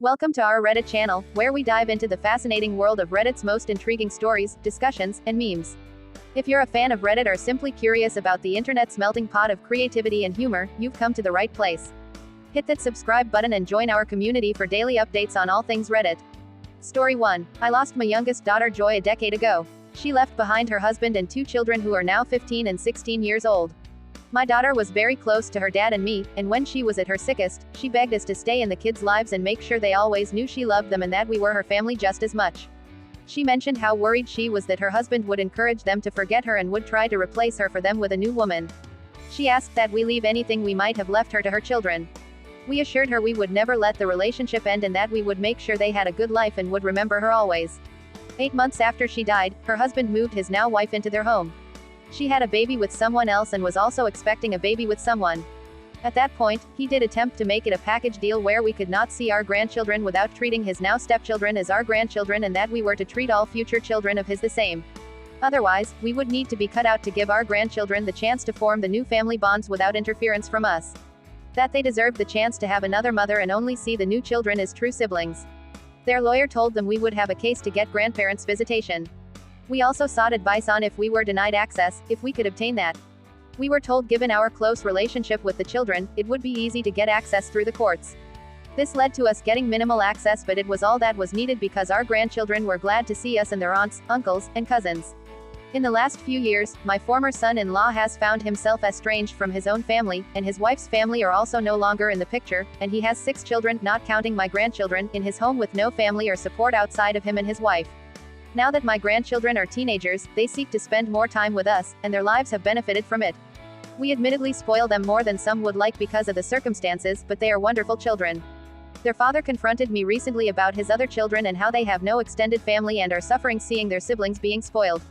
Welcome to our Reddit channel, where we dive into the fascinating world of Reddit's most intriguing stories, discussions, and memes. If you're a fan of Reddit or simply curious about the internet's melting pot of creativity and humor, you've come to the right place. Hit that subscribe button and join our community for daily updates on all things Reddit. Story 1. I lost my youngest daughter Joy a decade ago. She left behind her husband and 2 children who are now 15 and 16 years old. My daughter was very close to her dad and me, and when she was at her sickest, she begged us to stay in the kids' lives and make sure they always knew she loved them and that we were her family just as much. She mentioned how worried she was that her husband would encourage them to forget her and would try to replace her for them with a new woman. She asked that we leave anything we might have left her to her children. We assured her we would never let the relationship end and that we would make sure they had a good life and would remember her always. 8 months after she died, her husband moved his now wife into their home. She had a baby with someone else and was also expecting a baby with someone. At that point, he did attempt to make it a package deal where we could not see our grandchildren without treating his now stepchildren as our grandchildren and that we were to treat all future children of his the same. Otherwise, we would need to be cut out to give our grandchildren the chance to form the new family bonds without interference from us. That they deserved the chance to have another mother and only see the new children as true siblings. Their lawyer told them we would have a case to get grandparents' visitation. We also sought advice on if we were denied access, if we could obtain that. We were told given our close relationship with the children, it would be easy to get access through the courts. This led to us getting minimal access, but it was all that was needed because our grandchildren were glad to see us and their aunts, uncles, and cousins. In the last few years, my former son-in-law has found himself estranged from his own family, and his wife's family are also no longer in the picture, and he has 6 children, not counting my grandchildren, in his home with no family or support outside of him and his wife. Now that my grandchildren are teenagers, they seek to spend more time with us, and their lives have benefited from it. We admittedly spoil them more than some would like because of the circumstances, but they are wonderful children. Their father confronted me recently about his other children and how they have no extended family and are suffering seeing their siblings being spoiled.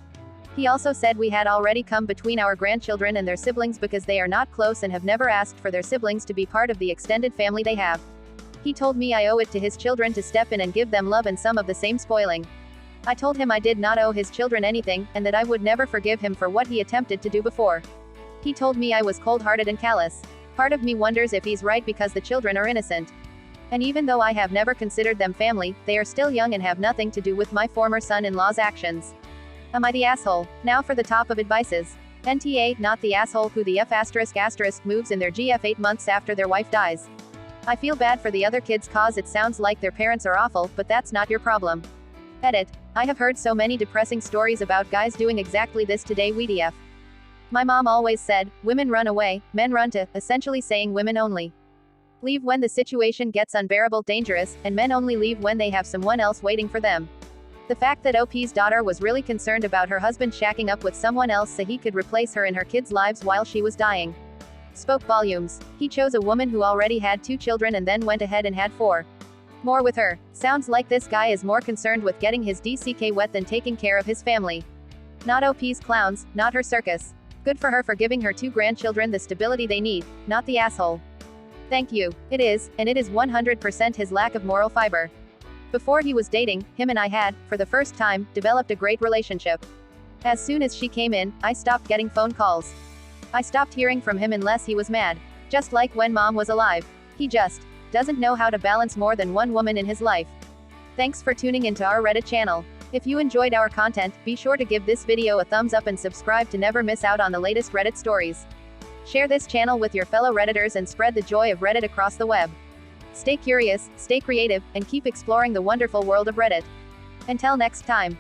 He also said we had already come between our grandchildren and their siblings because they are not close and have never asked for their siblings to be part of the extended family they have. He told me I owe it to his children to step in and give them love and some of the same spoiling. I told him I did not owe his children anything, and that I would never forgive him for what he attempted to do before. He told me I was cold-hearted and callous. Part of me wonders if he's right because the children are innocent. And even though I have never considered them family, they are still young and have nothing to do with my former son-in-law's actions. Am I the asshole? Now for the top of advices. NTA, not the asshole who the F*** moves in their GF 8 months after their wife dies. I feel bad for the other kids cause it sounds like their parents are awful, but that's not your problem. Edit. I have heard so many depressing stories about guys doing exactly this today WTF. My mom always said, women run away, men run to, essentially saying women only leave when the situation gets unbearable dangerous, and men only leave when they have someone else waiting for them. The fact that OP's daughter was really concerned about her husband shacking up with someone else so he could replace her in her kids' lives while she was dying spoke volumes. He chose a woman who already had 2 children and then went ahead and had 4 more with her. Sounds like this guy is more concerned with getting his DCK wet than taking care of his family. Not OP's clowns, not her circus. Good for her for giving her 2 grandchildren the stability they need, not the asshole. Thank you. It is, and it is 100% his lack of moral fiber. Before he was dating, him and I had, for the first time, developed a great relationship. As soon as she came in, I stopped getting phone calls. I stopped hearing from him unless he was mad. Just like when mom was alive. He just doesn't know how to balance more than one woman in his life. Thanks for tuning into our Reddit channel. If you enjoyed our content, be sure to give this video a thumbs up and subscribe to never miss out on the latest Reddit stories. Share this channel with your fellow Redditors and spread the joy of Reddit across the web. Stay curious, stay creative, and keep exploring the wonderful world of Reddit. Until next time.